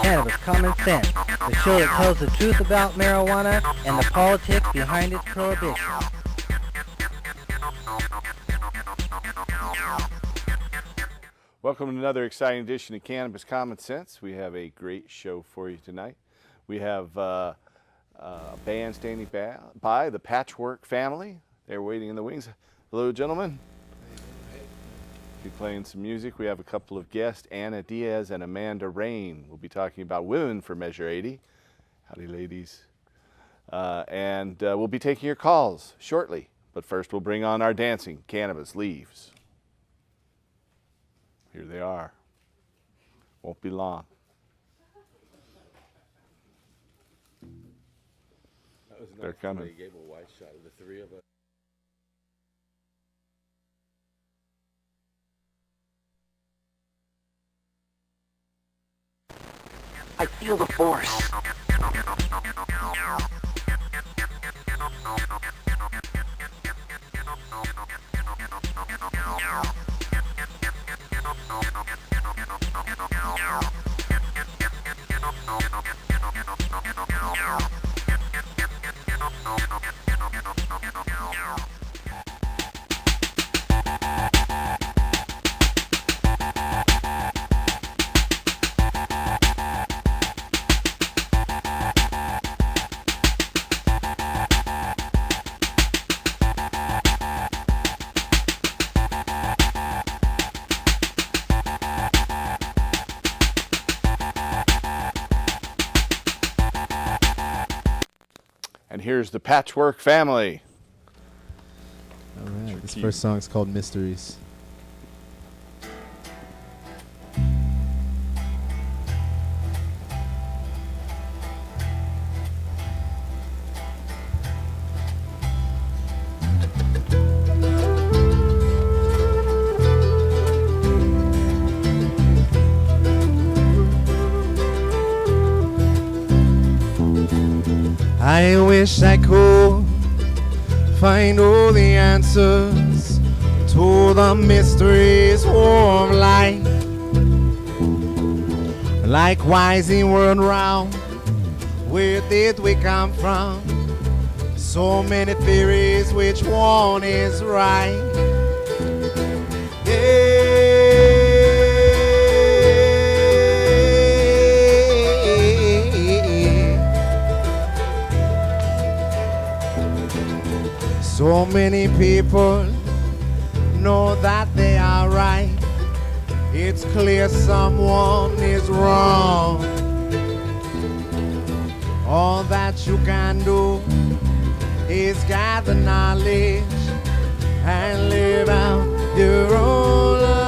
Cannabis Common Sense, the show that tells the truth about marijuana and the politics behind its prohibition. Welcome to another exciting edition of Cannabis Common Sense. We have a great show for you tonight. We have a band standing by, the Patchwork Family. They're waiting in the wings. Hello, gentlemen. Be playing some music. We have a couple of guests, Anna Diaz and Amanda Rain. We'll be talking about women for Measure 80. Howdy, ladies. And we'll be taking your calls shortly. But first, we'll bring on our dancing Cannabis Leaves. Here they are. Won't be long. They're coming. They gave a wide shot of the three of us. I feel the force. And here's the Patchwork Family. All right, this first song is called Mysteries. I wish I could find all the answers to the mysteries of life. Likewise, in world round, where did we come from? So many theories, which one is right? So many people know that they are right. It's clear someone is wrong. All that you can do is gather knowledge and live out your own life.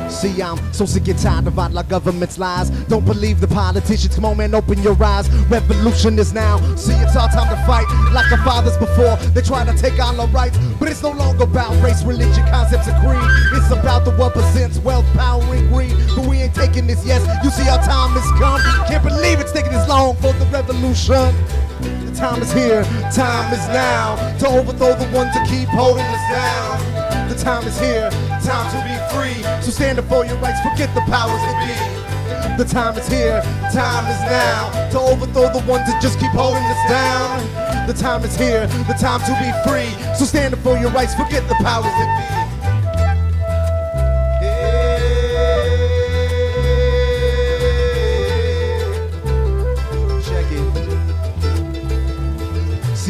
See, I'm so sick and tired of all our government's lies. Don't believe the politicians, come on man, open your eyes. Revolution is now, see it's our time to fight. Like our fathers before, they try to take all our rights. But it's no longer about race, religion, concepts, and creed. It's about the 1%'s wealth, power, and greed. But we ain't taking this yet, you see our time has come. Can't believe it's taking this long for the revolution. The time is here, time is now, to overthrow the ones that keep holding us down. The time is here, time to be free. So stand up for your rights, forget the powers that be. The time is here, time is now, to overthrow the ones that just keep holding us down. The time is here, the time to be free. So stand up for your rights, forget the powers that be.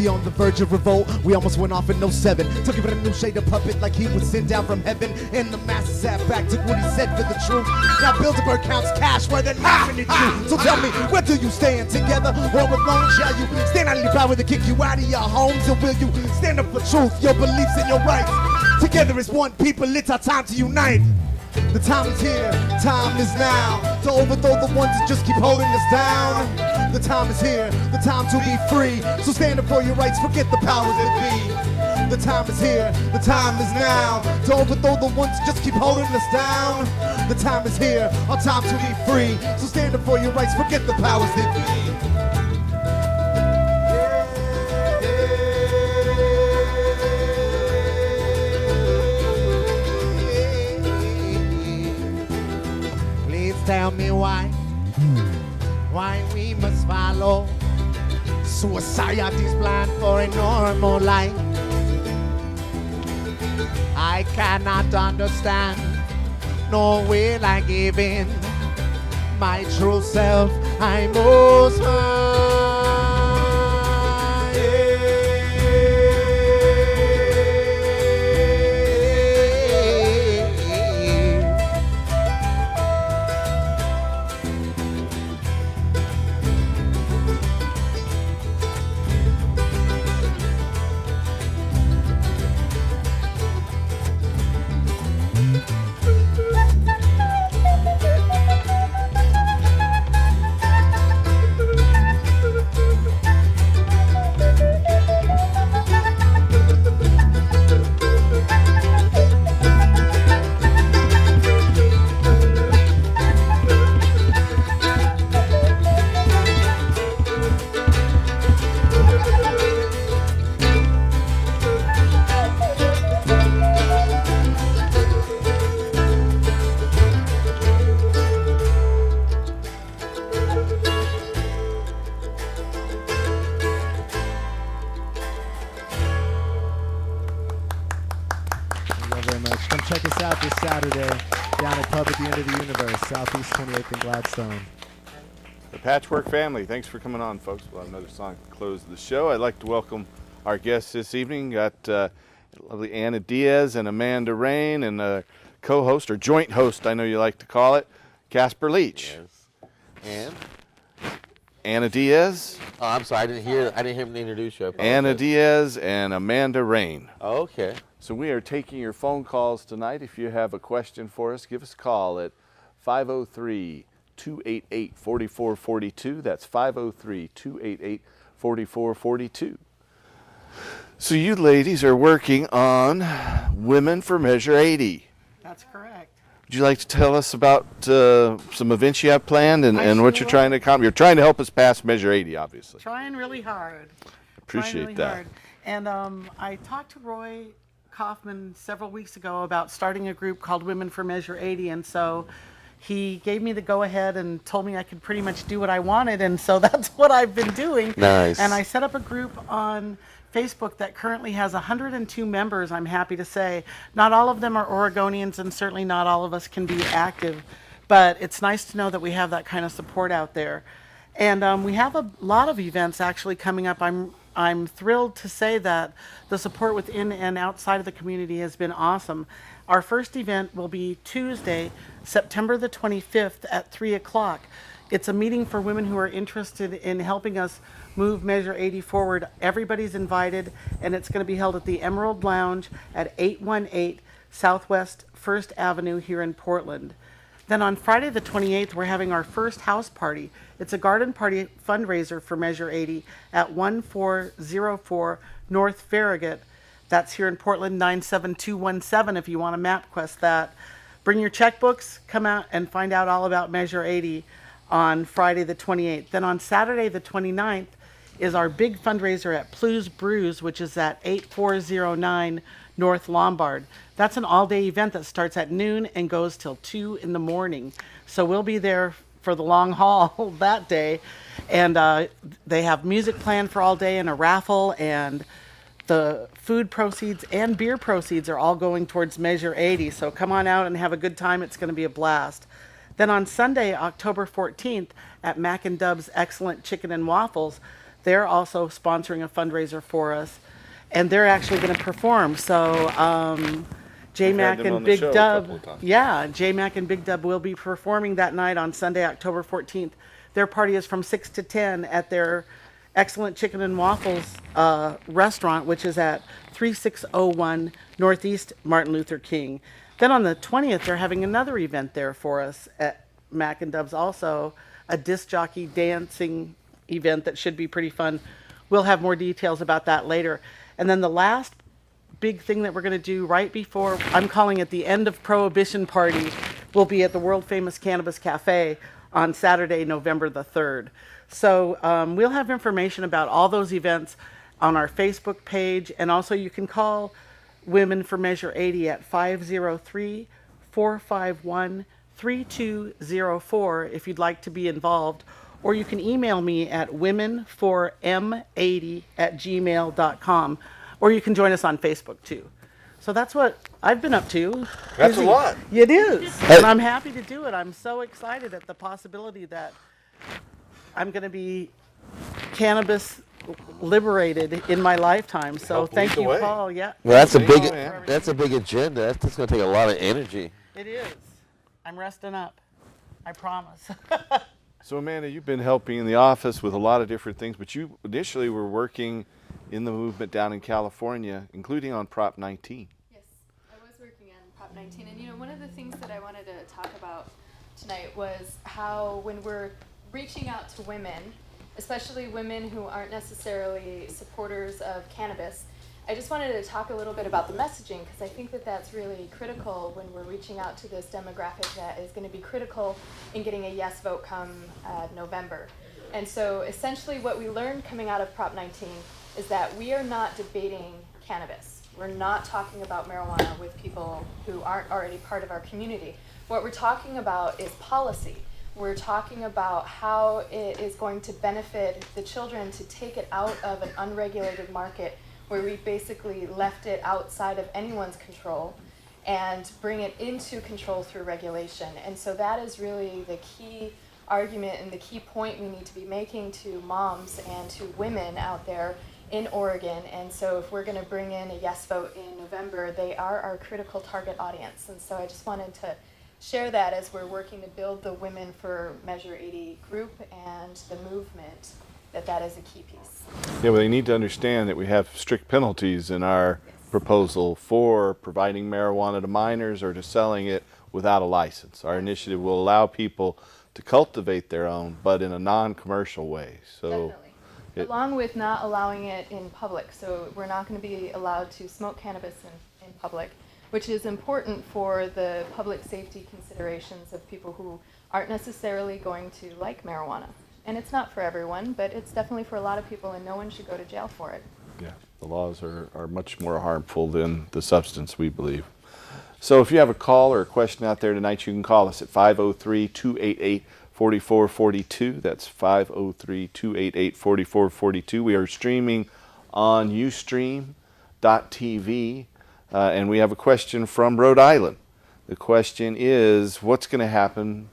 On the verge of revolt, we almost went off in 07. Took him with a new shade of puppet like he was sent down from heaven. And the masses sat back, took what he said for the truth. Now Bilderberg counts cash where they're laughing at you. So tell me, where do you stand? Together or alone? Shall you stand out of your power to kick you out of your homes? Or will you stand up for truth, your beliefs and your rights? Together as one people, it's our time to unite. The time is here, time is now, to overthrow the ones that just keep holding us down. The time is here, the time to be free. So stand up for your rights, forget the powers that be. The time is here, the time is now, to overthrow the ones that just keep holding us down. The time is here, our time to be free. So stand up for your rights, forget the powers that be. tell me why we must follow society's plan for a normal life. I cannot understand, nor will I give in. My true self, I most check us out this Saturday down at Pub at the End of the Universe, Southeast 28th and Gladstone. The Patchwork family, thanks for coming on, folks. We'll have another song to close the show. I'd like to welcome our guests this evening. Got lovely Anna Diaz and Amanda Rain, and a co-host, or joint host, I know you like to call it, Casper Leach. Yes. And? Anna Diaz. Oh, I'm sorry. I didn't hear him introduce you. Anna Diaz and Amanda Rain. Oh, okay. So we are taking your phone calls tonight. If you have a question for us, give us a call at 503-288-4442. That's 503-288-4442. So you ladies are working on Women for Measure 80. That's correct. Would you like to tell us about some events you have planned and what you're trying to accomplish? You're trying to help us pass Measure 80, obviously. Trying really hard. Appreciate that. Hard. And I talked to Roy Kaufman several weeks ago about starting a group called Women for Measure 80, and so he gave me the go-ahead and told me I could pretty much do what I wanted, and so that's what I've been doing. Nice. And I set up a group on Facebook that currently has 102 members, I'm happy to say. Not all of them are Oregonians, and certainly not all of us can be active, but it's nice to know that we have that kind of support out there. And we have a lot of events actually coming up. I'm thrilled to say that the support within and outside of the community has been awesome. Our first event will be Tuesday, September the 25th at 3 o'clock. It's a meeting for women who are interested in helping us move Measure 80 forward. Everybody's invited, and it's going to be held at the Emerald Lounge at 818 Southwest 1st Avenue here in Portland. Then on Friday the 28th, we're having our first house party. It's a garden party fundraiser for Measure 80 at 1404 North Farragut. That's here in Portland, 97217 if you want to map quest that. Bring your checkbooks, come out and find out all about Measure 80 on Friday the 28th. Then on Saturday the 29th is our big fundraiser at Plu's Brews, which is at 8409 North Lombard. That's an all-day event that starts at noon and goes till 2 in the morning. So we'll be there for the long haul that day. And they have music planned for all day and a raffle, and the food proceeds and beer proceeds are all going towards Measure 80. So come on out and have a good time. It's going to be a blast. Then on Sunday, October 14th, at Mac and Dub's Excellent Chicken and Waffles, they're also sponsoring a fundraiser for us, and they're actually going to perform. So J-Mac and Big Dub, J-Mac and Big Dub will be performing that night on Sunday, October 14th. Their party is from 6 to 10 at their Excellent Chicken and Waffles restaurant, which is at 3601 Northeast Martin Luther King. Then on the 20th, they're having another event there for us at Mac and Dub's, also a disc jockey dancing event that should be pretty fun. We'll have more details about that later. And then the last big thing that we're going to do right before, I'm calling it the end of Prohibition party, will be at the world famous Cannabis Cafe on Saturday, November the 3rd. So we'll have information about all those events on our Facebook page, and also you can call Women for Measure 80 at 503-451-3888. 3204 if you'd like to be involved, or you can email me at women4m80@gmail.com, or you can join us on Facebook too. So that's what I've been up to. That's a Busy. lot. It is, and I'm happy to do it. I'm so excited at the possibility that I'm going to be cannabis liberated in my lifetime. So Help thank lead the you, way. Paul. Yeah, Well, that's a Thank big you, man. that's a big agenda. That's going to take a lot of energy. it is. I'm resting up. I promise. So Amanda, you've been helping in the office with a lot of different things, but you initially were working in the movement down in California, including on Prop 19. Yes, I was working on Prop 19, and one of the things that I wanted to talk about tonight was how when we're reaching out to women, especially women who aren't necessarily supporters of cannabis, I just wanted to talk a little bit about the messaging, because I think that that's really critical when we're reaching out to this demographic that is going to be critical in getting a yes vote come November. And so essentially what we learned coming out of Prop 19 is that we are not debating cannabis. We're not talking about marijuana with people who aren't already part of our community. What we're talking about is policy. We're talking about how it is going to benefit the children to take it out of an unregulated market where we basically left it outside of anyone's control and bring it into control through regulation. And so that is really the key argument and the key point we need to be making to moms and to women out there in Oregon. And so if we're going to bring in a yes vote in November, they are our critical target audience. And so I just wanted to share that as we're working to build the Women for Measure 80 group and the movement, that is a key piece. Yeah, well, they need to understand that we have strict penalties in our proposal for providing marijuana to minors or to selling it without a license. Our initiative will allow people to cultivate their own, but in a non-commercial way. So, definitely. Along with not allowing it in public. So we're not going to be allowed to smoke cannabis in public, which is important for the public safety considerations of people who aren't necessarily going to like marijuana. And it's not for everyone, but it's definitely for a lot of people, and no one should go to jail for it. yeah, the laws are much more harmful than the substance, we believe. So if you have a call or a question out there tonight, you can call us at 503-288-4442. That's 503-288-4442. We are streaming on Ustream.tv, and we have a question from Rhode Island. The question is, what's going to happen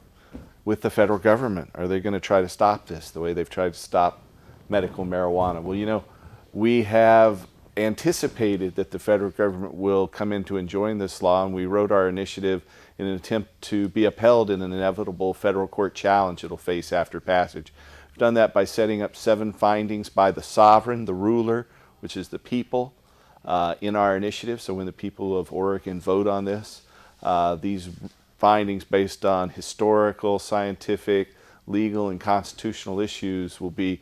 with the federal government? Are they going to try to stop this the way they've tried to stop medical marijuana? Well, we have anticipated that the federal government will come in to enjoin this law, and we wrote our initiative in an attempt to be upheld in an inevitable federal court challenge it'll face after passage. We've done that by setting up 7 findings by the sovereign, the ruler, which is the people, in our initiative. So when the people of Oregon vote on this, these findings based on historical, scientific, legal, and constitutional issues will be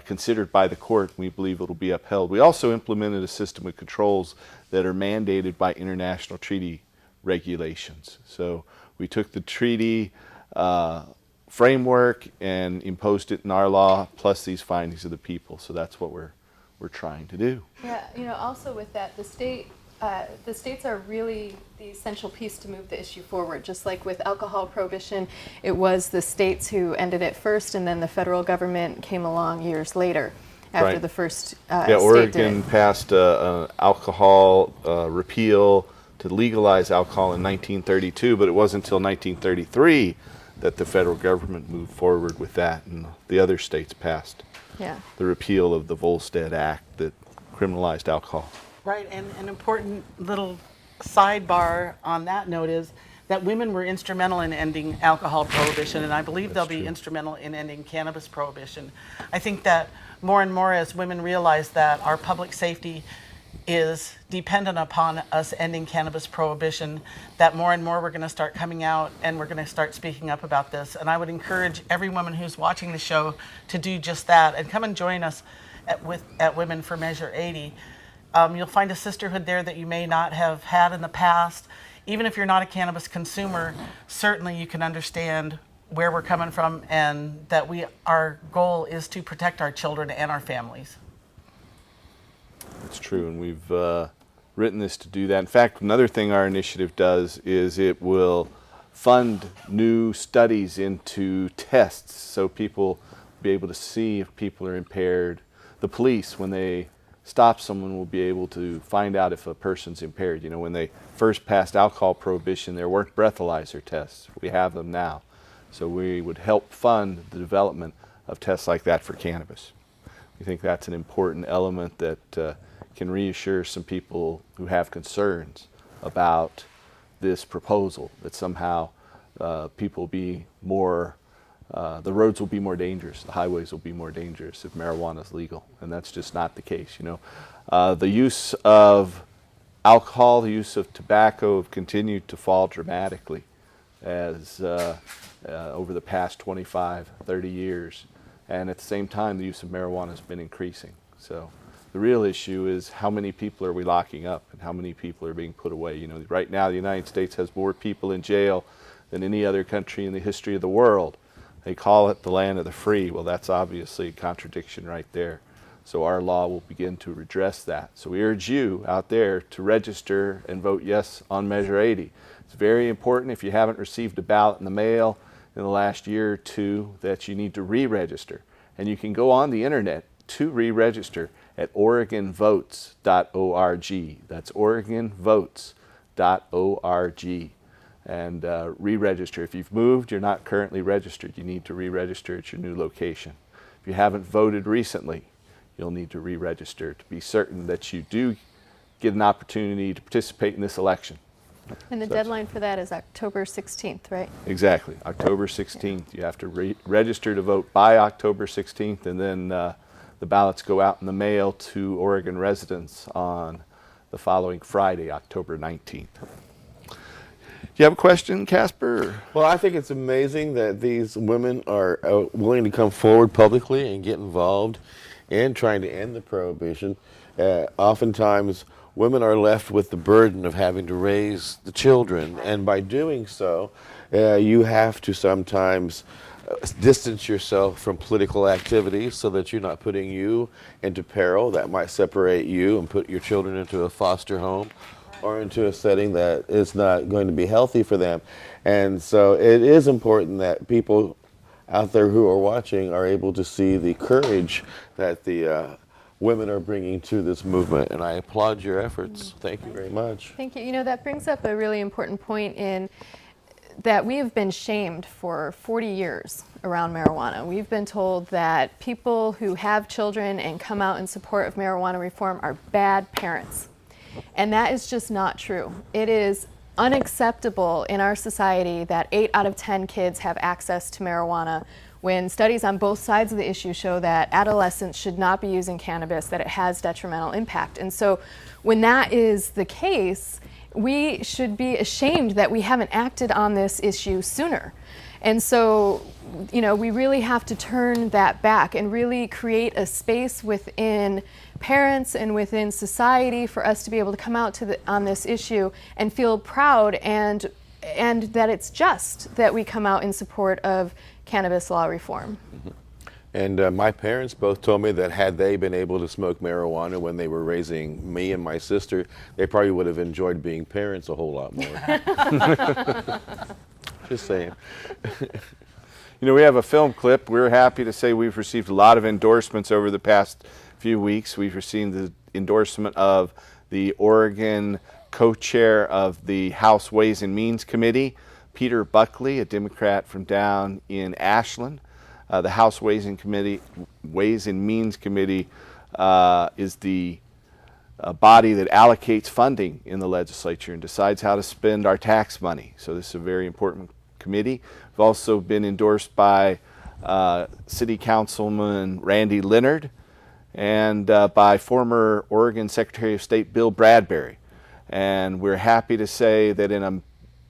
considered by the court. We believe it will be upheld. We also implemented a system of controls that are mandated by international treaty regulations. So we took the treaty framework and imposed it in our law, plus these findings of the people. So that's what we're trying to do. Yeah, also with that, the states are really the essential piece to move the issue forward. Just like with alcohol prohibition, it was the states who ended it first, and then the federal government came along years later after Right. the first Yeah, state Oregon did it. passed an alcohol repeal to legalize alcohol in 1932, but it wasn't until 1933 that the federal government moved forward with that, and the other states passed Yeah. the repeal of the Volstead Act that criminalized alcohol. Right, and an important little sidebar on that note is that women were instrumental in ending alcohol prohibition, and I believe they'll be instrumental in ending cannabis prohibition. I think that more and more as women realize that our public safety is dependent upon us ending cannabis prohibition, that more and more we're going to start coming out and we're going to start speaking up about this. And I would encourage every woman who's watching the show to do just that and come and join us at Women for Measure 80. You'll find a sisterhood there that you may not have had in the past. Even if you're not a cannabis consumer, certainly you can understand where we're coming from, and that our goal is to protect our children and our families. That's true, and we've written this to do that. In fact, another thing our initiative does is it will fund new studies into tests so people be able to see if people are impaired. The police, when they stop someone, will be able to find out if a person's impaired. You know, when they first passed alcohol prohibition, there weren't breathalyzer tests. We have them now. So we would help fund the development of tests like that for cannabis. We think that's an important element that can reassure some people who have concerns about this proposal, that somehow people will be more, the roads will be more dangerous, the highways will be more dangerous if marijuana is legal, and that's just not the case. You know, the use of alcohol, the use of tobacco have continued to fall dramatically as over the past 25, 30 years, and at the same time the use of marijuana has been increasing. So the real issue is how many people are we locking up and how many people are being put away. You know, right now the United States has more people in jail than any other country in the history of the world. They call it the land of the free. Well, that's obviously a contradiction right there. So our law will begin to redress that. So we urge you out there to register and vote yes on Measure 80. It's very important, if you haven't received a ballot in the mail in the last year or two, that you need to re-register. And you can go on the internet to re-register at OregonVotes.org. That's OregonVotes.org. And re-register. If you've moved, you're not currently registered, you need to re-register at your new location. If you haven't voted recently, you'll need to re-register to be certain that you do get an opportunity to participate in this election. And the deadline for that is October 16th, right? Exactly, October 16th. You have to register to vote by October 16th, and then the ballots go out in the mail to Oregon residents on the following Friday, October 19th. Do you have a question, Casper? Well, I think it's amazing that these women are willing to come forward publicly and get involved in trying to end the prohibition. Oftentimes, women are left with the burden of having to raise the children, and by doing so, you have to sometimes distance yourself from political activities so that you're not putting you into peril that might separate you and put your children into a foster home or into a setting that is not going to be healthy for them. And so it is important that people out there who are watching are able to see the courage that the women are bringing to this movement, and I applaud your efforts. Thank you very much. Thank you. You know, that brings up a really important point in that we have been shamed for 40 years around marijuana. We've been told that people who have children and come out in support of marijuana reform are bad parents. And that is just not true. It is unacceptable in our society that 8 out of 10 kids have access to marijuana, when studies on both sides of the issue show that adolescents should not be using cannabis, that it has detrimental impact. And so when that is the case, we should be ashamed that we haven't acted on this issue sooner. And so, you know, we really have to turn that back and really create a space within parents and within society for us to be able to come out on this issue and feel proud and that it's just that we come out in support of cannabis law reform. Mm-hmm. And my parents both told me that had they been able to smoke marijuana when they were raising me and my sister, they probably would have enjoyed being parents a whole lot more. Just saying. You know, we have a film clip. We're happy to say we've received a lot of endorsements over the past few weeks. We've received the endorsement of the Oregon co-chair of the House Ways and Means Committee, Peter Buckley, a Democrat from down in Ashland. The House Ways and Means Committee is the body that allocates funding in the legislature and decides how to spend our tax money. So this is a very important committee. We've also been endorsed by City Councilman Randy Leonard and by former Oregon Secretary of State Bill Bradbury. And we're happy to say that in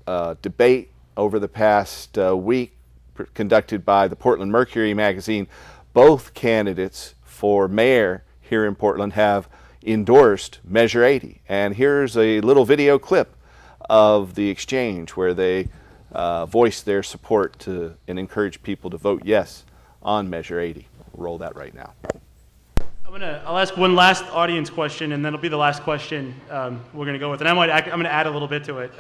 a debate over the past week conducted by the Portland Mercury magazine, both candidates for mayor here in Portland have endorsed Measure 80. And here's a little video clip of the exchange where they voiced their support to and encourage people to vote yes on Measure 80. We'll roll that right now. I'll ask one last audience question, and then it'll be the last question we're going to go with. And I'm going to add a little bit to it.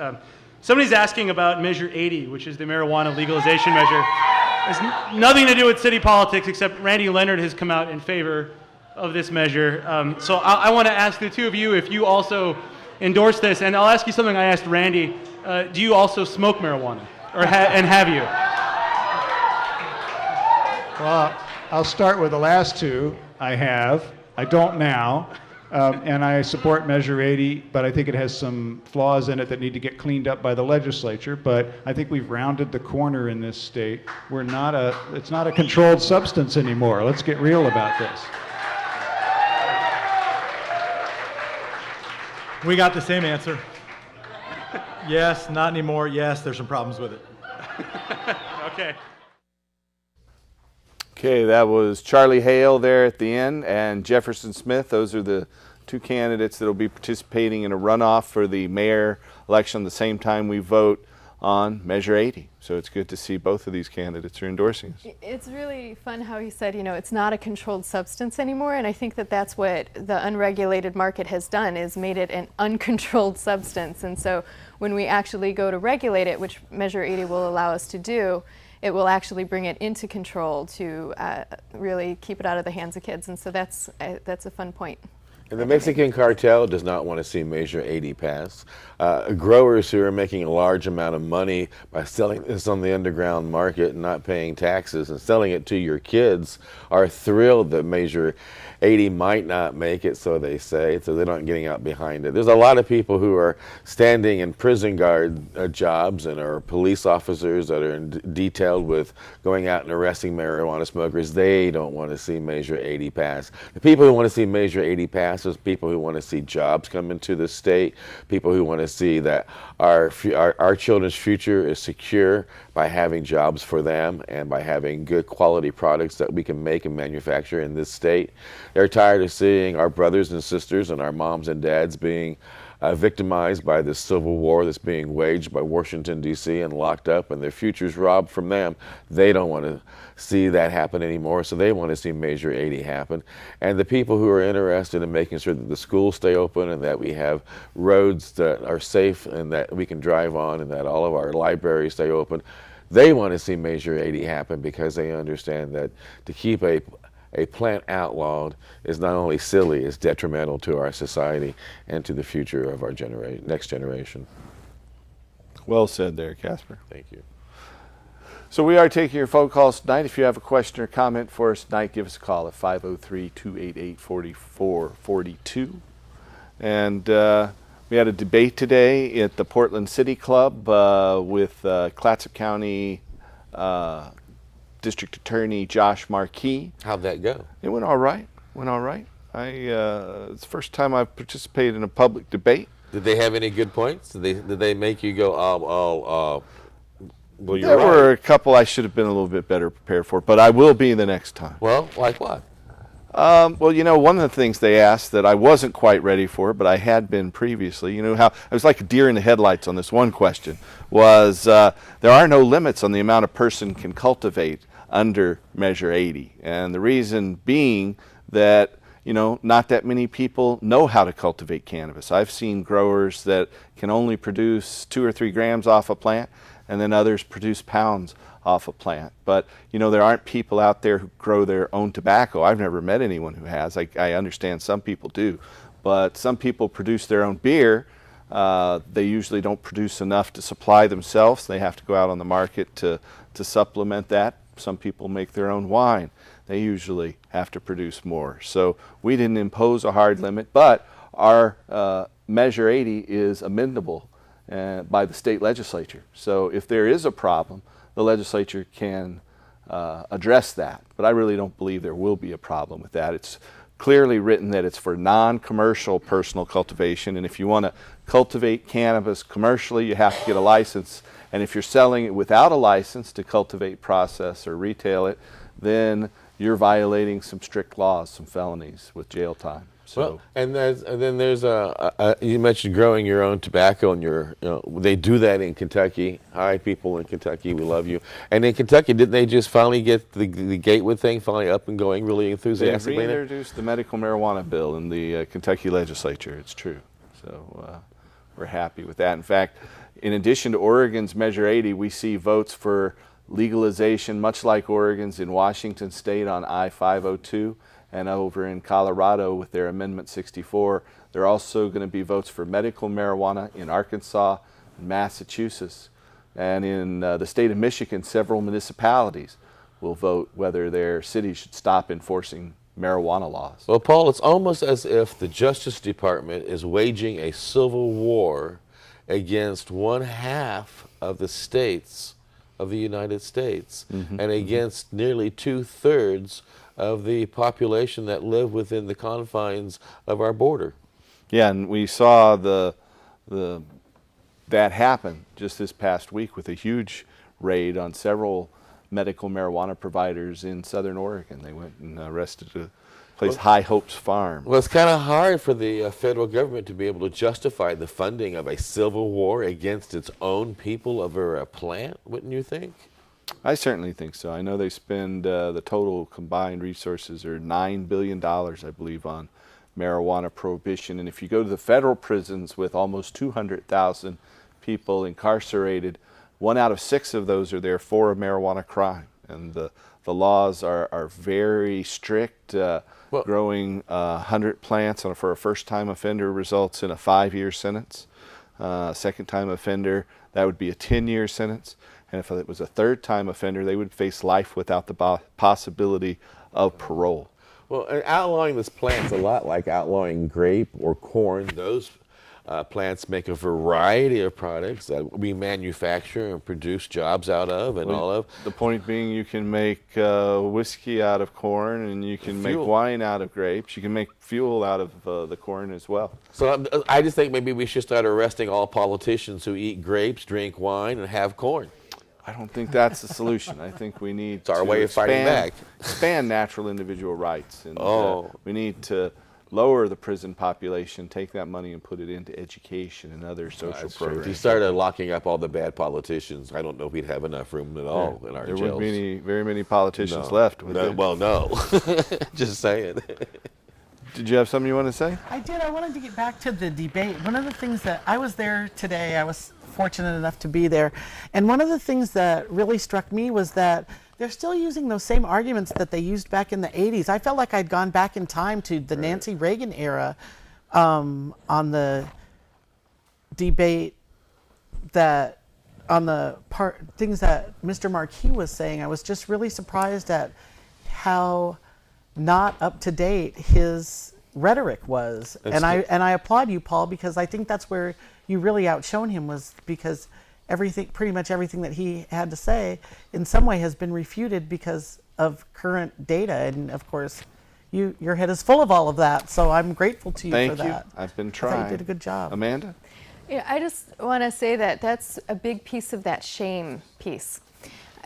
somebody's asking about Measure 80, which is the marijuana legalization measure. It has nothing to do with city politics, except Randy Leonard has come out in favor of this measure. So I want to ask the two of you if you also endorse this, and I'll ask you something I asked Randy. Do you also smoke marijuana, or and have you? Well, I'll start with the last two. I have. I don't now. And I support Measure 80, but I think it has some flaws in it that need to get cleaned up by the legislature. But I think we've rounded the corner in this state. It's not a controlled substance anymore. Let's get real about this. We got the same answer. Yes, not anymore. Yes, there's some problems with it. Okay. Okay, that was Charlie Hale there at the end and Jefferson Smith. Those are the two candidates that will be participating in a runoff for the mayor election the same time we vote on Measure 80. So it's good to see both of these candidates are endorsing us. It's really fun how he said, it's not a controlled substance anymore, and I think that that's what the unregulated market has done, is made it an uncontrolled substance. And so when we actually go to regulate it, which Measure 80 will allow us to do, it will actually bring it into control to really keep it out of the hands of kids. And so that's a fun point. And the Mexican cartel does not want to see Measure 80 pass. Growers who are making a large amount of money by selling this on the underground market and not paying taxes and selling it to your kids are thrilled that Measure 80 might not make it, so they say, so they're not getting out behind it. There's a lot of people who are standing in prison guard jobs and are police officers that are detailed with going out and arresting marijuana smokers. They don't want to see Measure 80 pass. The people who want to see Measure 80 pass is people who want to see jobs come into the state, people who want to see that our children's future is secure by having jobs for them and by having good quality products that we can make and manufacture in this state. They're tired of seeing our brothers and sisters and our moms and dads being victimized by this civil war that's being waged by Washington, D.C. and locked up and their futures robbed from them. They don't want to see that happen anymore, so they want to see Measure 80 happen. And the people who are interested in making sure that the schools stay open and that we have roads that are safe and that we can drive on and that all of our libraries stay open, they want to see Measure 80 happen because they understand that to keep a plant outlawed is not only silly, it's detrimental to our society and to the future of our next generation. Well said there, Casper. Thank you. So we are taking your phone calls tonight. If you have a question or comment for us tonight, give us a call at 503-288-4442. And we had a debate today at the Portland City Club with Clatsop County District Attorney Josh Markey. How'd that go? It went all right. It's the first time I've participated in a public debate. Did they have any good points? Did they make you go, well, there were a couple I should have been a little bit better prepared for, but I will be the next time. Well, like what? Well, one of the things they asked that I wasn't quite ready for, but I had been previously, how I was like a deer in the headlights on this one question, was there are no limits on the amount a person can cultivate under Measure 80. And the reason being that, not that many people know how to cultivate cannabis. I've seen growers that can only produce 2 or 3 grams off a plant, and then others produce pounds off a plant. But, there aren't people out there who grow their own tobacco. I've never met anyone who has. I understand some people do. But some people produce their own beer. They usually don't produce enough to supply themselves. They have to go out on the market to supplement that. Some people make their own wine. They usually have to produce more. So we didn't impose a hard limit, but our Measure 80 is amendable by the state legislature. So if there is a problem, the legislature can address that. But I really don't believe there will be a problem with that. It's clearly written that it's for non-commercial personal cultivation, and if you want to cultivate cannabis commercially, you have to get a license. And if you're selling it without a license to cultivate, process, or retail it, then you're violating some strict laws, some felonies with jail time. So, well, and then there's you mentioned growing your own tobacco, and they do that in Kentucky. Hi, people in Kentucky, we love you. And in Kentucky, didn't they just finally get the Gatewood thing finally up and going really enthusiastically? They reintroduced the medical marijuana bill in the Kentucky legislature. It's true. So we're happy with that. In fact, In addition to Oregon's Measure 80, we see votes for legalization, much like Oregon's in Washington State on I-502, and over in Colorado with their Amendment 64. There are also going to be votes for medical marijuana in Arkansas and Massachusetts. And in the state of Michigan, several municipalities will vote whether their city should stop enforcing marijuana laws. Well, Paul, it's almost as if the Justice Department is waging a civil war against one half of the states of the United States and against nearly 2/3 of the population that live within the confines of our border. Yeah, and we saw that happen just this past week with a huge raid on several medical marijuana providers in Southern Oregon. They went and arrested a place, High Hopes Farm. Well, it's kind of hard for the federal government to be able to justify the funding of a civil war against its own people over a plant, wouldn't you think? I certainly think so. I know they spend the total combined resources are $9 billion, I believe, on marijuana prohibition. And if you go to the federal prisons with almost 200,000 people incarcerated, 1 out of 6 of those are there for a marijuana crime. And the laws are very strict. Growing 100 plants for a first-time offender results in a 5-year sentence. Second-time offender, that would be a 10-year sentence. And if it was a third-time offender, they would face life without the possibility of parole. Well, and outlawing this plant's a lot like outlawing grape or corn. Those plants make a variety of products that we manufacture and produce jobs out of and all of. The point being, you can make whiskey out of corn, and you can make wine out of grapes. You can make fuel out of the corn as well. So I just think maybe we should start arresting all politicians who eat grapes, drink wine, and have corn. I don't think that's the solution. I think we need it's our way of fighting back. Expand natural individual rights. And we need to lower the prison population, take that money and put it into education and other social programs. If you started locking up all the bad politicians, I don't know if we'd have enough room at all in our jails. There wouldn't be very many politicians left. Well, no. Just saying. Did you have something you want to say? I did. I wanted to get back to the debate. One of the things that I was there today, I was fortunate enough to be there, and one of the things that really struck me was that they're still using those same arguments that they used back in the 80s. I felt like I'd gone back in time to the Nancy Reagan era on the debate that on the things that Mr. Marquis was saying. I was just really surprised at how not up to date his rhetoric was. And I applaud you, Paul, because I think that's where you really outshone him, was because pretty much everything that he had to say in some way has been refuted because of current data. And of course, your head is full of all of that. So I'm grateful to you for that. Thank you. I've been trying. I thought you did a good job. Amanda? Yeah, I just want to say that that's a big piece of that shame piece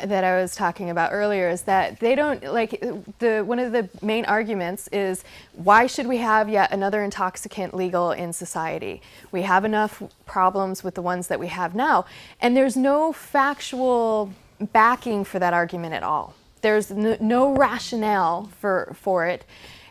that I was talking about earlier, is that they don't, like, one of the main arguments is, why should we have yet another intoxicant legal in society? We have enough problems with the ones that we have now. And there's no factual backing for that argument at all. There's no rationale for it.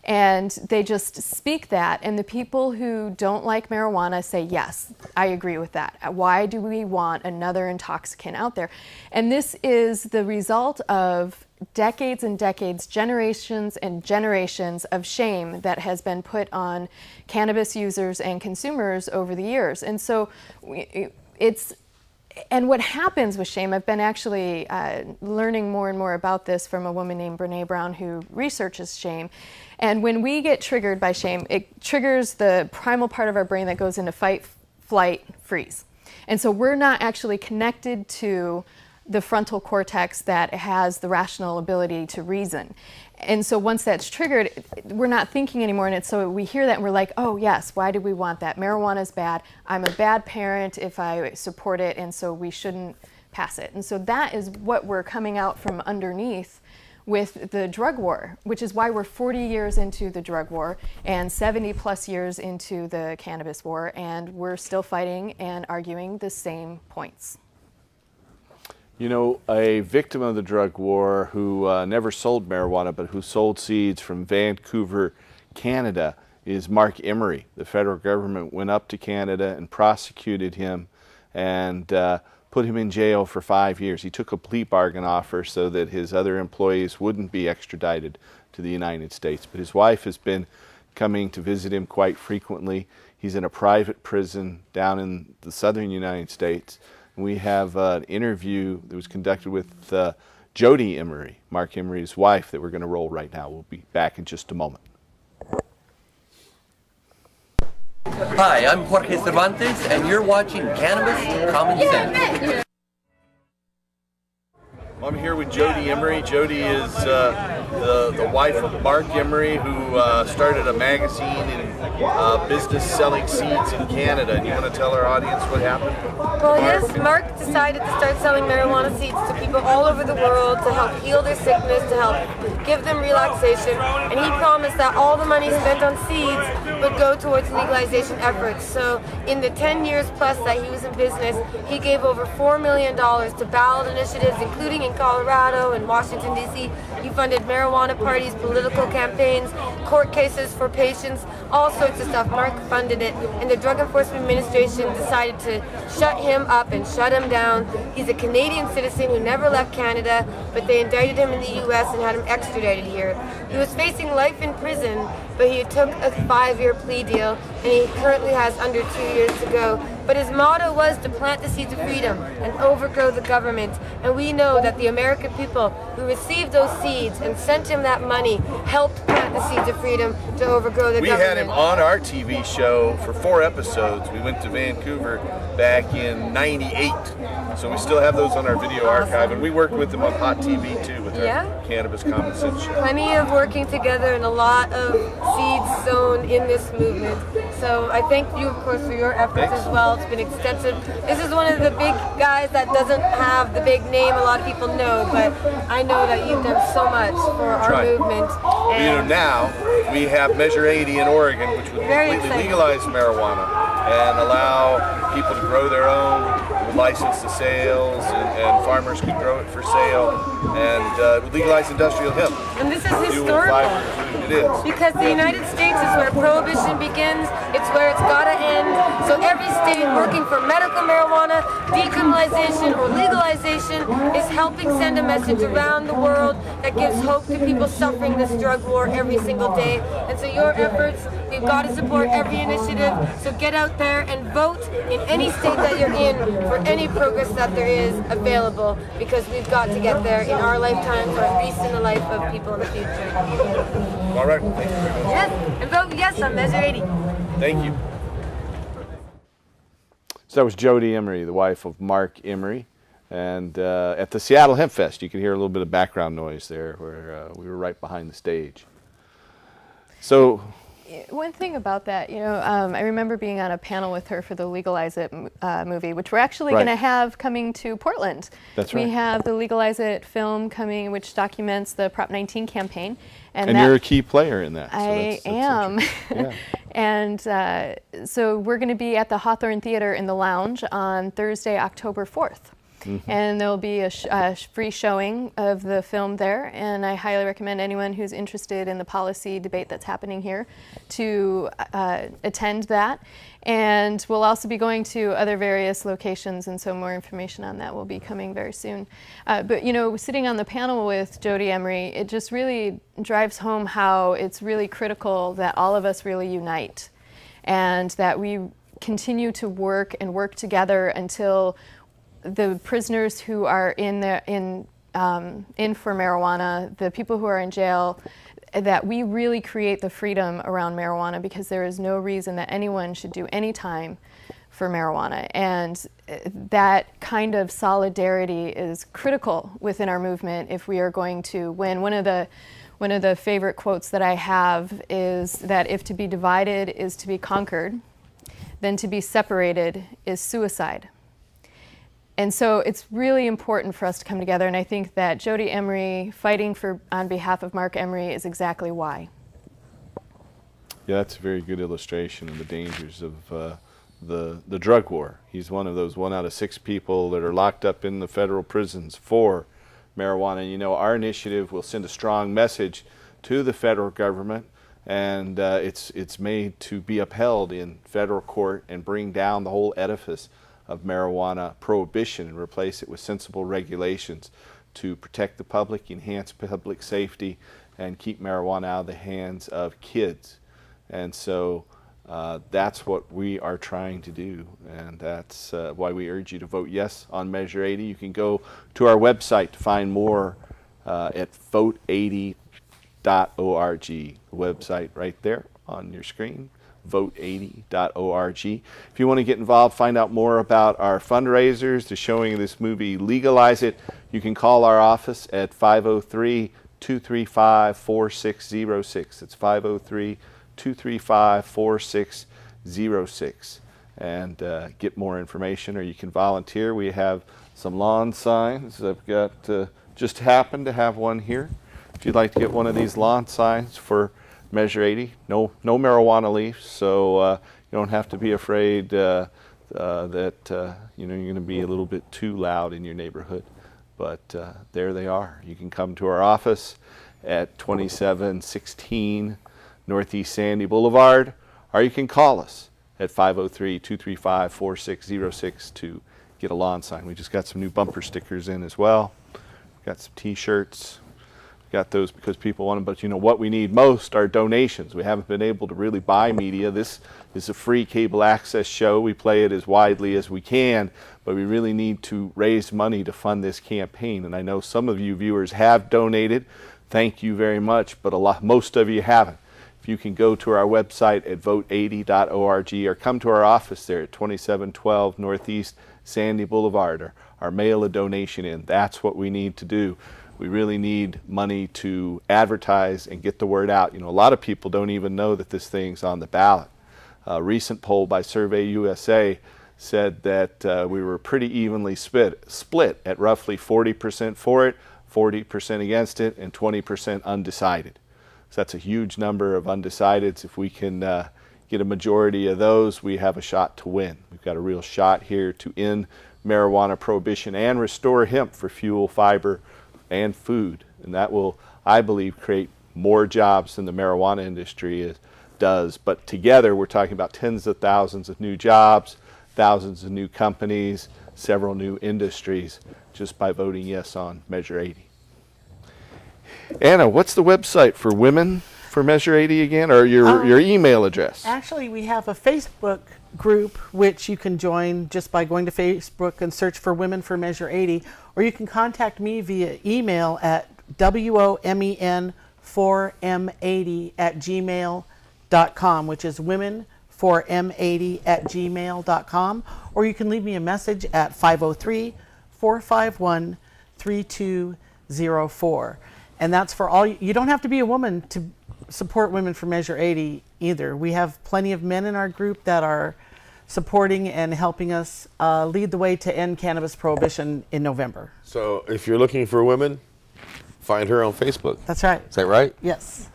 And they just speak that, and the people who don't like marijuana say, yes, I agree with that. Why do we want another intoxicant out there? And this is the result of decades and decades, generations and generations of shame that has been put on cannabis users and consumers over the years. And so and what happens with shame, I've been actually learning more and more about this from a woman named Brene Brown who researches shame. And when we get triggered by shame, it triggers the primal part of our brain that goes into fight, flight, freeze. And so we're not actually connected to the frontal cortex that has the rational ability to reason. And so once that's triggered, we're not thinking anymore. And so we hear that and we're like, oh yes, why do we want that? Marijuana is bad. I'm a bad parent if I support it, and so we shouldn't pass it. And so that is what we're coming out from underneath with the drug war, which is why we're 40 years into the drug war and 70 plus years into the cannabis war, and we're still fighting and arguing the same points. You know, a victim of the drug war who never sold marijuana, but who sold seeds from Vancouver, Canada, is Mark Emery. The federal government went up to Canada and prosecuted him and put him in jail for 5 years. He took a plea bargain offer so that his other employees wouldn't be extradited to the United States. But his wife has been coming to visit him quite frequently. He's in a private prison down in the southern United States. And we have an interview that was conducted with Jody Emery, Mark Emery's wife, that we're going to roll right now. We'll be back in just a moment. Hi, I'm Jorge Cervantes, and you're watching Cannabis Common Sense. I'm here with Jody Emery. Jody is the wife of Mark Emery, who started a magazine in business selling seeds in Canada. And you want to tell our audience what happened? Well, yes, Mark decided to start selling marijuana seeds to people all over the world to help heal their sickness, to help give them relaxation. And he promised that all the money spent on seeds would go towards legalization efforts. So in the 10 years plus that he was in business, he gave over $4 million to ballot initiatives, including in Colorado and Washington, D.C. He funded marijuana parties, political campaigns, court cases for patients, all sorts of stuff. Mark funded it, and the Drug Enforcement Administration decided to shut him up and shut him down. He's a Canadian citizen who never left Canada, but they indicted him in the U.S. and had him extradited here. He was facing life in prison, but he took a 5-year plea deal, and he currently has under 2 years to go. But his motto was to plant the seeds of freedom and overgrow the government. And we know that the American people who received those seeds and sent him that money helped plant the seeds of freedom to overgrow the government. We had him on our TV show for 4 episodes. We went to Vancouver back in '98. So we still have those on our video archive. And we worked with him on Hot TV too with our Cannabis Common Sense show. Plenty of working together and a lot of seeds sown in this movement. So I thank you, of course, for your efforts as well. It's been extensive. This is one of the big guys that doesn't have the big name a lot of people know, but I know that you've done so much for our movement. And you know, now we have Measure 80 in Oregon, which would completely legalize marijuana and allow people to grow their own, license the sales, and farmers could grow it for sale, and legalize industrial hemp. And this is historical. It is. Because the United States is where prohibition begins, it's where it's gotta end. So every state working for medical marijuana, decriminalization, or legalization is helping send a message around the world that gives hope to people suffering this drug war every single day. And so your efforts, we've got to support every initiative. So get out there and vote in any state that you're in for any progress that there is available, because we've got to get there in our lifetimes, or at least in the life of people in the future. All right, well, thank you very much. Yes, and vote yes on Measure 80. Thank you. So that was Jody Emery, the wife of Mark Emery. And at the Seattle Hemp Fest, you can hear a little bit of background noise there where we were right behind the stage. So one thing about that, I remember being on a panel with her for the Legalize It movie, which we're actually going to have coming to Portland. That's right. We have the Legalize It film coming, which documents the Prop 19 campaign. And you're a key player in that. I am. Yeah. And so we're going to be at the Hawthorne Theater in the Lounge on Thursday, October 4th. Mm-hmm. And there'll be a free showing of the film there, and I highly recommend anyone who's interested in the policy debate that's happening here to attend that. And we'll also be going to other various locations, and so more information on that will be coming very soon. But sitting on the panel with Jody Emery, it just really drives home how it's really critical that all of us really unite, and that we continue to work together until the prisoners who are in for marijuana, the people who are in jail, that we really create the freedom around marijuana, because there is no reason that anyone should do any time for marijuana. And that kind of solidarity is critical within our movement if we are going to win. One of the favorite quotes that I have is that if to be divided is to be conquered, then to be separated is suicide. And so it's really important for us to come together, and I think that Jody Emery fighting on behalf of Mark Emery is exactly why. Yeah, that's a very good illustration of the dangers of the drug war. He's one of those 1 out of 6 people that are locked up in the federal prisons for marijuana. Our initiative will send a strong message to the federal government, and it's made to be upheld in federal court and bring down the whole edifice of marijuana prohibition and replace it with sensible regulations to protect the public, enhance public safety, and keep marijuana out of the hands of kids. And so that's what we are trying to do, and that's why we urge you to vote yes on Measure 80. You can go to our website to find more at vote80.org. The website right there on your screen, vote80.org. If you want to get involved, find out more about our fundraisers, the showing of this movie, Legalize It, you can call our office at 503-235-4606. It's 503-235-4606, and get more information, or you can volunteer. We have some lawn signs. I've got just happened to have one here. If you'd like to get one of these lawn signs for Measure 80, no marijuana leaves, so you don't have to be afraid that you're going to be a little bit too loud in your neighborhood. But there they are. You can come to our office at 2716 Northeast Sandy Boulevard, or you can call us at 503-235-4606 to get a lawn sign. We just got some new bumper stickers in as well. We've got some t-shirts. We've got those because people want them, but what we need most are donations. We haven't been able to really buy media. This is a free cable access show. We play it as widely as we can, but we really need to raise money to fund this campaign. And I know some of you viewers have donated. Thank you very much, but most of you haven't. If you can go to our website at vote80.org or come to our office there at 2712 Northeast Sandy Boulevard, or mail a donation in. That's what we need to do. We really need money to advertise and get the word out. A lot of people don't even know that this thing's on the ballot. A recent poll by Survey USA said that we were pretty evenly split at roughly 40% for it, 40% against it, and 20% undecided. So that's a huge number of undecideds. If we can get a majority of those, we have a shot to win. We've got a real shot here to end marijuana prohibition and restore hemp for fuel, fiber, and food. And that will, I believe, create more jobs than the marijuana industry does. But together, we're talking about tens of thousands of new jobs, thousands of new companies, several new industries, just by voting yes on Measure 80. Anna, what's the website for Women for Measure 80 again, or your email address? Actually, we have a Facebook group which you can join just by going to Facebook and search for Women for Measure 80, or you can contact me via email at women4m80@gmail.com, which is women4m80@gmail.com, or you can leave me a message at 503-451-3204. And that's for all. You don't have to be a woman to support Women for Measure 80 either. We have plenty of men in our group that are supporting and helping us lead the way to end cannabis prohibition in November. So if you're looking for women, find her on Facebook. That's right. Is that right? Yes.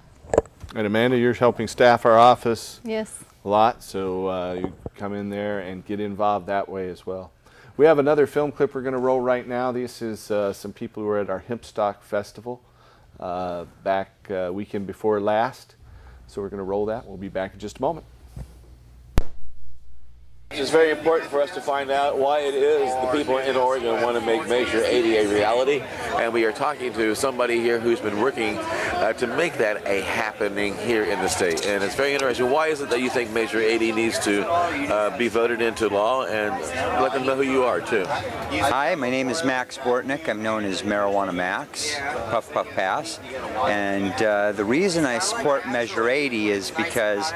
And Amanda, you're helping staff our office Yes. a lot, so you come in there and get involved that way as well. We have another film clip we're going to roll right now. This is some people who were at our Hempstock Festival back weekend before last. So we're going to roll that. We'll be back in just a moment. It's very important for us to find out why it is the people in Oregon want to make Measure 80 a reality, and we are talking to somebody here who's been working to make that a happening here in the state. And it's very interesting. Why is it that you think Measure 80 needs to be voted into law? And let them know who you are, too. Hi, my name is Max Bortnick. I'm known as Marijuana Max, Puff Puff Pass. And the reason I support Measure 80 is because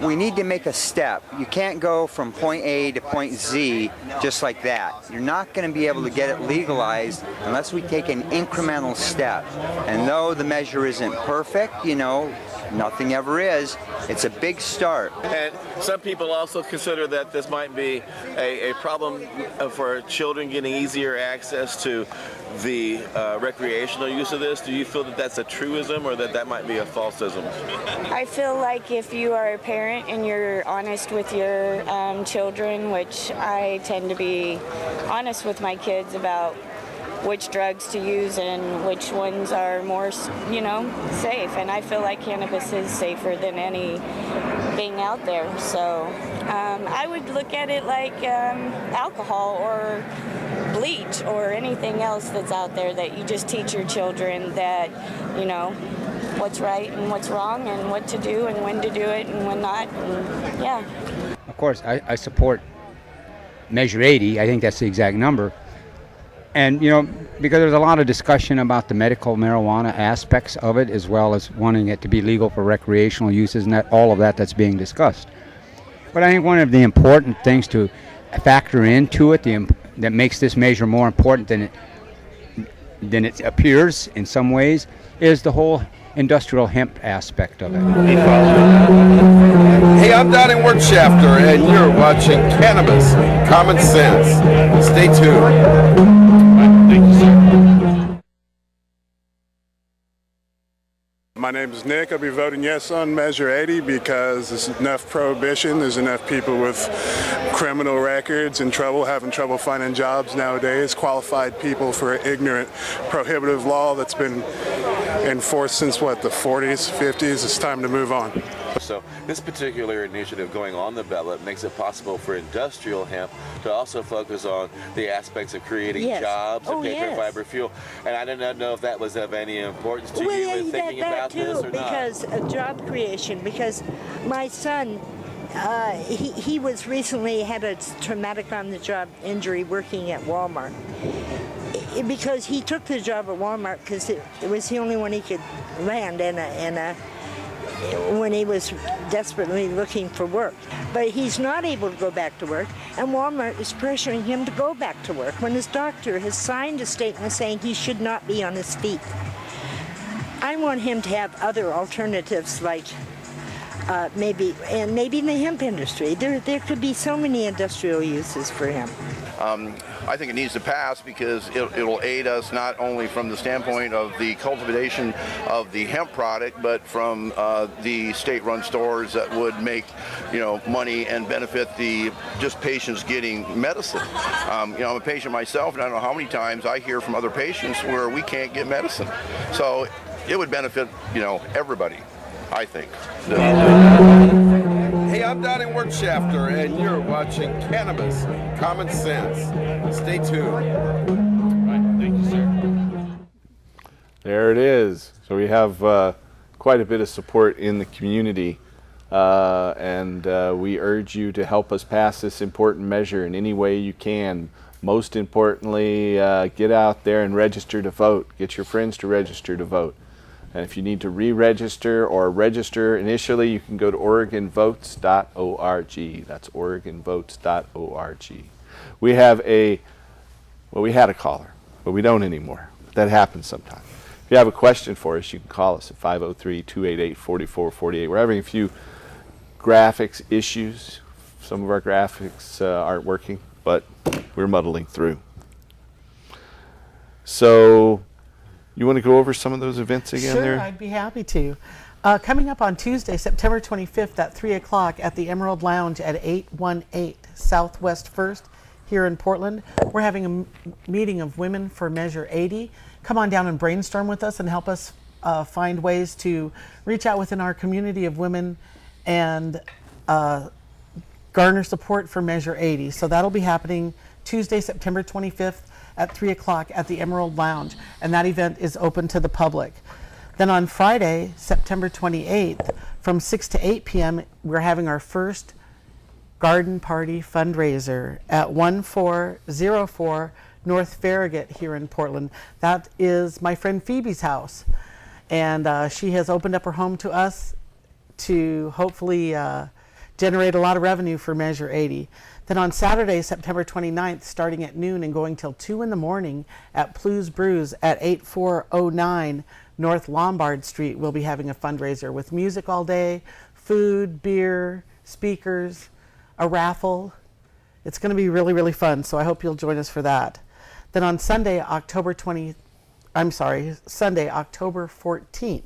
we need to make a step. You can't go from point A to point Z just like that. You're not going to be able to get it legalized unless we take an incremental step. And though the measure isn't perfect, nothing ever is, it's a big start. And some people also consider that this might be a problem for children getting easier access to the recreational use of this. Do you feel that that's a truism, or that might be a falsism? I feel like if you are a parent and you're honest with your children, which I tend to be honest with my kids about which drugs to use and which ones are more, safe. And I feel like cannabis is safer than any being out there. So I would look at it like alcohol or bleach or anything else that's out there, that you just teach your children that, you know, what's right and what's wrong and what to do and when to do it and when not. And, yeah. Of course, I support Measure 80. I think that's the exact number. And, you know, because there's a lot of discussion about the medical marijuana aspects of it, as well as wanting it to be legal for recreational uses, and all of that's being discussed. But I think one of the important things to factor into it, that makes this measure more important than it appears in some ways, is the whole industrial hemp aspect of it. Hey, I'm Donnie Wertschafter, and you're watching Cannabis Common Sense. Stay tuned. Thank you, sir. My name is Nick. I'll be voting yes on Measure 80 because there's enough prohibition. There's enough people with criminal records and having trouble finding jobs nowadays. Qualified people for an ignorant, prohibitive law that's been enforced since, what, the 40s, 50s? It's time to move on. So this particular initiative going on the ballot makes it possible for industrial hemp to also focus on the aspects of creating jobs and paper fiber fuel. And I did not know if that was of any importance to you in thinking about this or not. Because of job creation, because my son, he was recently had a traumatic on-the-job injury working at Walmart. Because he took the job at Walmart because it was the only one he could land when he was desperately looking for work. But he's not able to go back to work, and Walmart is pressuring him to go back to work when his doctor has signed a statement saying he should not be on his feet. I want him to have other alternatives, like maybe in the hemp industry. There could be so many industrial uses for hemp. I think it needs to pass because it'll aid us not only from the standpoint of the cultivation of the hemp product, but from the state-run stores that would make, you know, money and benefit the just patients getting medicine. You know, I'm a patient myself, and I don't know how many times I hear from other patients where we can't get medicine. So it would benefit, you know, everybody, I think. Hey, I'm Donnie Wertschafter, and you're watching Cannabis Common Sense. Stay tuned. Thank you, sir. There it is. So we have quite a bit of support in the community, and we urge you to help us pass this important measure in any way you can. Most importantly, get out there and register to vote. Get your friends to register to vote. And if you need to re-register or register initially, you can go to OregonVotes.org. That's OregonVotes.org. We have we had a caller, but we don't anymore. That happens sometimes. If you have a question for us, you can call us at 503-288-4448. We're having a few graphics issues. Some of our graphics aren't working, but we're muddling through. So, you want to go over some of those events again there? Sure, I'd be happy to. Coming up on Tuesday, September 25th at 3 o'clock at the Emerald Lounge at 818 Southwest 1st here in Portland, we're having a meeting of women for Measure 80. Come on down and brainstorm with us and help us find ways to reach out within our community of women and garner support for Measure 80. So that'll be happening Tuesday, September 25th at 3 o'clock at the Emerald Lounge, and that event is open to the public. Then on Friday, September 28th, from 6 to 8 p.m., we're having our first garden party fundraiser at 1404 North Farragut here in Portland. That is my friend Phoebe's house, and she has opened up her home to us to hopefully generate a lot of revenue for Measure 80. Then on Saturday, September 29th, starting at noon and going till 2 in the morning at Plu's Brews at 8409 North Lombard Street, we'll be having a fundraiser with music all day, food, beer, speakers, a raffle. It's going to be really, really fun, so I hope you'll join us for that. Then on Sunday, October 14th,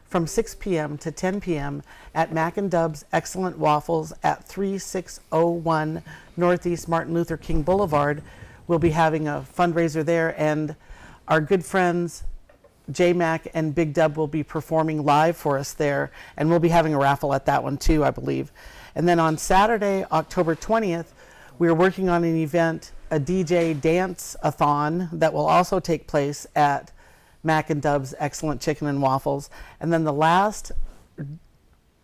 from 6 p.m. to 10 p.m. at Mac and Dub's Excellent Waffles at 3601 Northeast Martin Luther King Boulevard. We'll be having a fundraiser there, and our good friends J-Mac and Big Dub will be performing live for us there, and we'll be having a raffle at that one too, I believe. And then on Saturday, October 20th, we're working on an event, a DJ dance-a-thon that will also take place at Mac and Dub's Excellent Chicken and Waffles. And then the last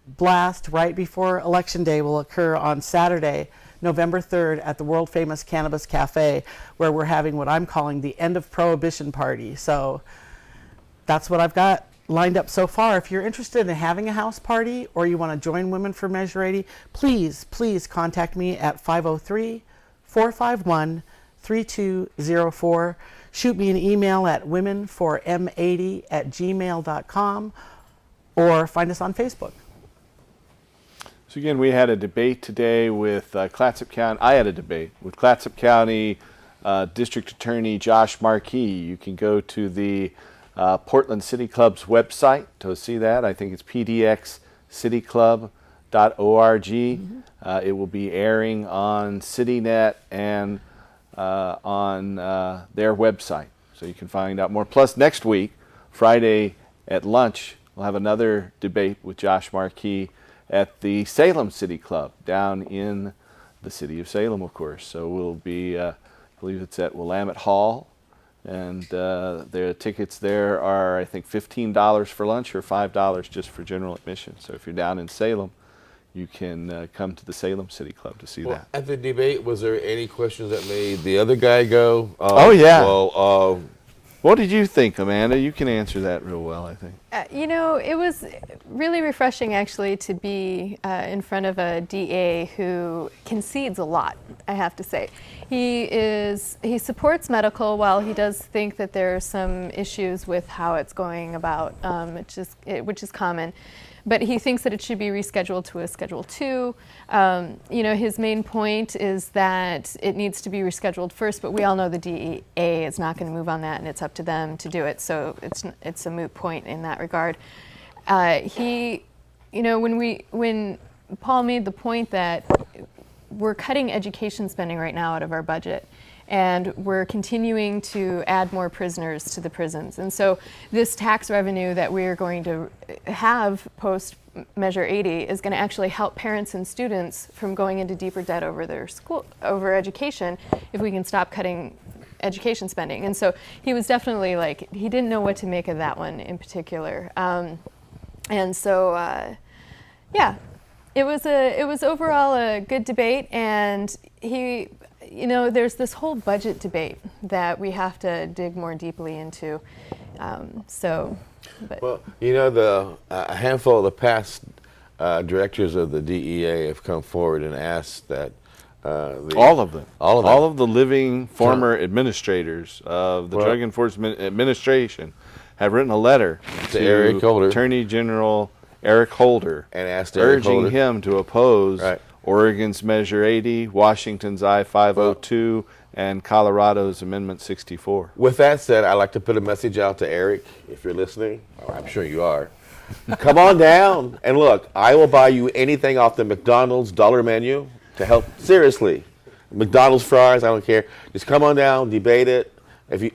blast right before Election Day will occur on Saturday, November 3rd at the world famous Cannabis Cafe, where we're having what I'm calling the end of prohibition party. So that's what I've got lined up so far. If you're interested in having a house party or you want to join Women for Measure 80, please contact me at 503-451-3204. Shoot me an email at womenform80@gmail.com or find us on Facebook. So again, we had a debate today with Clatsop County. I had a debate with Clatsop County District Attorney Josh Markey. You can go to the Portland City Club's website to see that. I think it's pdxcityclub.org. It will be airing on CityNet and on their website, so you can find out more. Plus, next week, Friday at lunch, we'll have another debate with Josh Markey at the Salem City Club down in the city of Salem, of course. So we'll be, I believe it's at Willamette Hall, and the tickets there are, I think, $15 for lunch or $5 just for general admission. So if you're down in Salem, you can come to the Salem City Club to see that. At the debate, was there any questions that made the other guy go? Oh, yeah. Well, what did you think, Amanda? You can answer that real well, I think. You know, it was really refreshing, actually, to be in front of a DA who concedes a lot, I have to say. He supports medical, while he does think that there are some issues with how it's going about, which is common. But he thinks that it should be rescheduled to a Schedule 2. You know, his main point is that it needs to be rescheduled first, but we all know the DEA is not going to move on that, and it's up to them to do it. So it's a moot point in that regard. You know, when Paul made the point that we're cutting education spending right now out of our budget, and we're continuing to add more prisoners to the prisons. And so this tax revenue that we're going to have post Measure 80 is going to actually help parents and students from going into deeper debt over education if we can stop cutting education spending. And so he was definitely like, he didn't know what to make of that one in particular. And so, yeah, it was overall a good debate, and you know, there's this whole budget debate that we have to dig more deeply into. Well, you know, a handful of the past directors of the DEA have come forward and asked that all of them, all of the living former administrators of the Drug Enforcement Administration have written a letter to Eric Holder, Attorney General Eric Holder, and asked urging him to oppose Oregon's Measure 80, Washington's I-502, and Colorado's Amendment 64. With that said, I'd like to put a message out to Eric, if you're listening. Oh, I'm sure you are. Come on down, and look, I will buy you anything off the McDonald's dollar menu to help. Seriously, McDonald's fries, I don't care. Just come on down, debate it.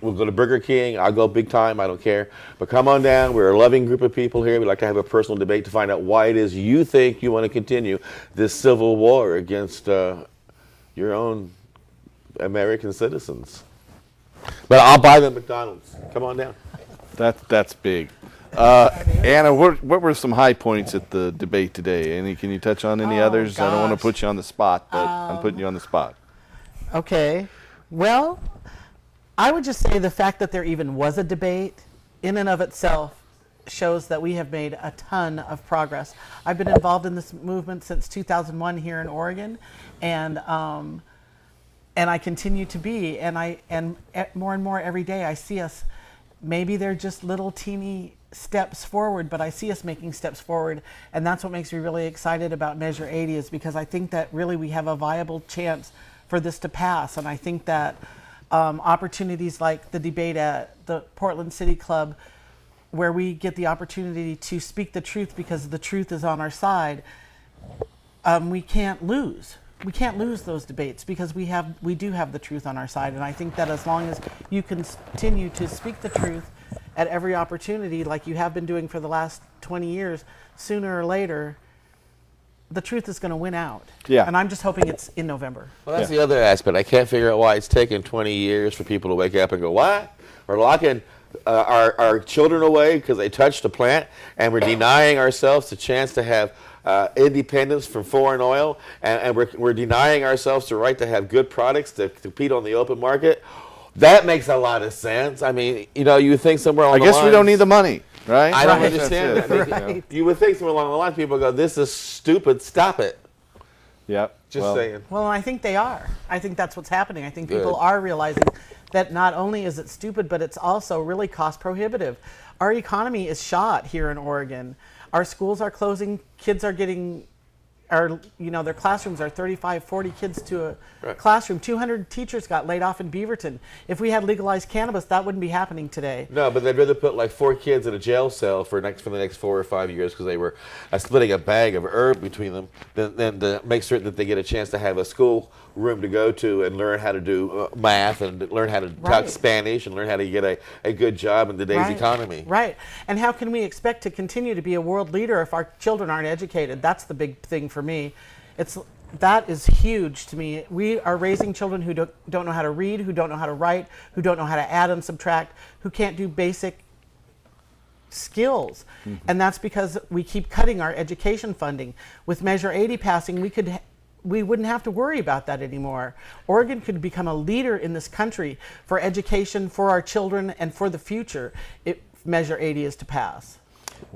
We'll go to Burger King, I'll go big time, I don't care. But come on down, we're a loving group of people here. We'd like to have a personal debate to find out why it is you think you want to continue this civil war against your own American citizens. But I'll buy them McDonald's. Come on down. That's big. Anna, what were some high points at the debate today? Can you touch on any others? Gosh. I don't want to put you on the spot, but I'm putting you on the spot. Okay. Well, I would just say the fact that there even was a debate in and of itself shows that we have made a ton of progress. I've been involved in this movement since 2001 here in Oregon, and I continue to be, and more and more every day I see us, maybe they're just little teeny steps forward, but I see us making steps forward, and that's what makes me really excited about Measure 80, is because I think that really we have a viable chance for this to pass. And I think that opportunities like the debate at the Portland City Club, where we get the opportunity to speak the truth because the truth is on our side, we can't lose. We can't lose those debates because we do have the truth on our side. And I think that as long as you continue to speak the truth at every opportunity, like you have been doing for the last 20 years, sooner or later, the truth is going to win out. Yeah. And I'm just hoping it's in November. Well, that's the other aspect. I can't figure out why it's taken 20 years for people to wake up and go, what? We're locking our children away because they touched a plant, and we're denying ourselves the chance to have independence from foreign oil, and we're denying ourselves the right to have good products to compete on the open market. That makes a lot of sense. I mean, you know, you would think somewhere along the lines, I guess we don't need the money, right? I don't understand that. Right. You would think somewhere along the lines people go, this is stupid, stop it. Yep. Just saying. Well, I think they are. I think that's what's happening. I think people are realizing that not only is it stupid, but it's also really cost prohibitive. Our economy is shot here in Oregon. Our schools are closing. Kids are getting, their classrooms are 35, 40 kids to a classroom. 200 teachers got laid off in Beaverton. If we had legalized cannabis, that wouldn't be happening today. No, but they'd rather put like 4 kids in a jail cell for the next 4 or 5 years because they were splitting a bag of herb between them than to make certain that they get a chance to have a school room to go to and learn how to do math and learn how to talk Spanish and learn how to get a good job in today's economy. Right. And how can we expect to continue to be a world leader if our children aren't educated? That's the big thing for me. That is huge to me. We are raising children who don't know how to read, who don't know how to write, who don't know how to add and subtract, who can't do basic skills. And that's because we keep cutting our education funding. With Measure 80 passing, we wouldn't have to worry about that anymore. Oregon could become a leader in this country for education, for our children, and for the future if Measure 80 is to pass.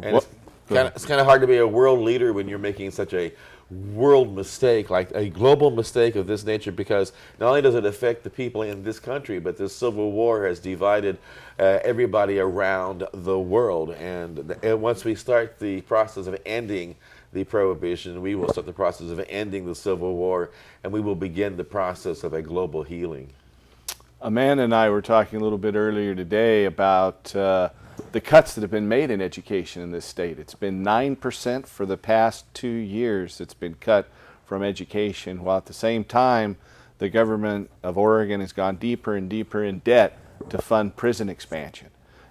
And it's kind of hard to be a world leader when you're making such a world mistake, like a global mistake of this nature, because not only does it affect the people in this country, but this civil war has divided everybody around the world. And once we start the process of ending the prohibition, we will start the process of ending the civil war, and we will begin the process of a global healing. Amanda and I were talking a little bit earlier today about the cuts that have been made in education in this state. It's been 9% for the past 2 years it's been cut from education, while at the same time the government of Oregon has gone deeper and deeper in debt to fund prison expansion.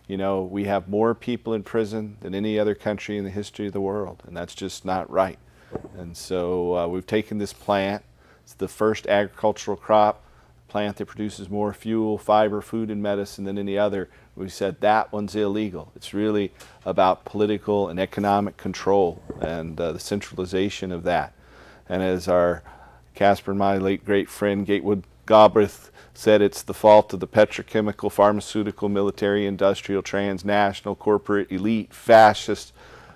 You know, we have more people in prison than any other country in the history of the world, and that's just not right. And so we've taken this plant. It's the first agricultural crop, plant that produces more fuel, fiber, food, and medicine than any other. We said that one's illegal. It's really about political and economic control and the centralization of that. And as our Casper and my late great friend Gatewood Galbraith said, it's the fault of the petrochemical, pharmaceutical, military, industrial, transnational, corporate, elite, fascist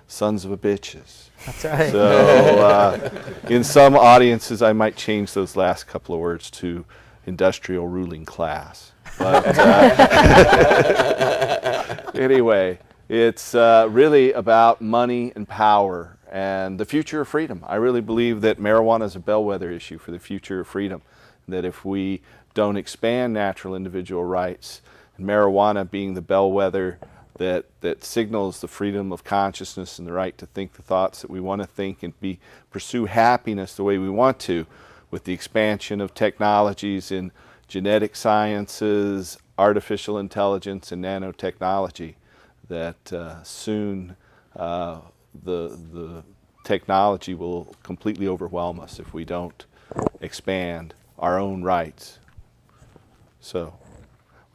sons of a bitches. That's right. So in some audiences I might change those last couple of words to industrial ruling class. But anyway, it's really about money and power and the future of freedom. I really believe that marijuana is a bellwether issue for the future of freedom, that if we don't expand natural individual rights, and marijuana being the bellwether that signals the freedom of consciousness and the right to think the thoughts that we want to think and pursue happiness the way we want to, with the expansion of technologies in genetic sciences, artificial intelligence, and nanotechnology, that soon the technology will completely overwhelm us if we don't expand our own rights. So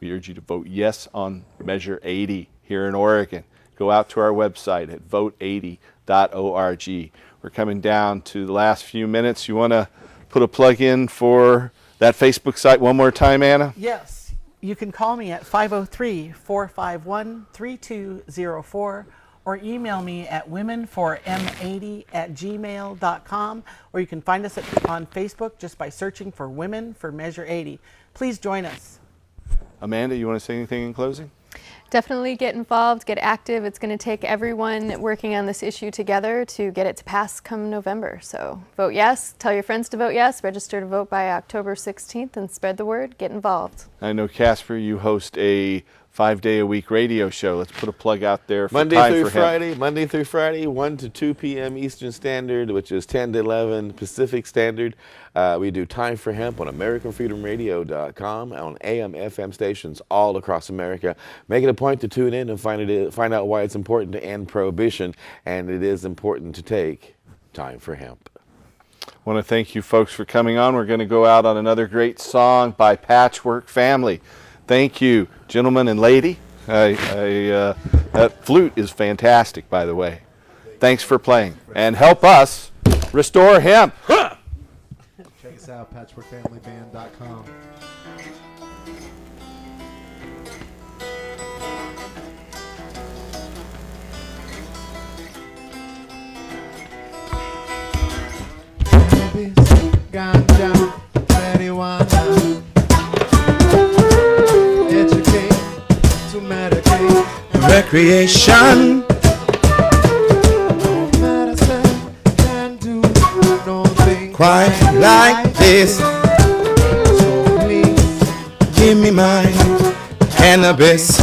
we urge you to vote yes on Measure 80 here in Oregon. Go out to our website at vote80.org. We're coming down to the last few minutes. You want to put a plug in for that Facebook site one more time, Anna? Yes. You can call me at 503-451-3204 or email me at womenform80@gmail.com, or you can find us on Facebook just by searching for Women for Measure 80. Please join us. Amanda, you want to say anything in closing? Definitely get involved, get active. It's going to take everyone working on this issue together to get it to pass come November. So vote yes, tell your friends to vote yes, register to vote by October 16th, and spread the word, get involved. I know, Casper, you host a 5-day-a-week radio show. Let's put a plug out there for Monday Time through for Hemp. Friday, Monday through Friday, 1 to 2 p.m. Eastern Standard, which is 10 to 11 Pacific Standard. We do Time for Hemp on AmericanFreedomRadio.com on AM/FM stations all across America. Make it a point to tune in and find out why it's important to end prohibition, and it is important to take Time for Hemp. I want to thank you folks for coming on. We're going to go out on another great song by Patchwork Family. Thank you, gentlemen and lady. That flute is fantastic, by the way. Thanks for playing. And help us restore hemp. Check us out, patchworkfamilyband.com. Ganja, marijuana, educate to medicate, recreation, no medicine can do no thing quite like this. So please Give me my cannabis.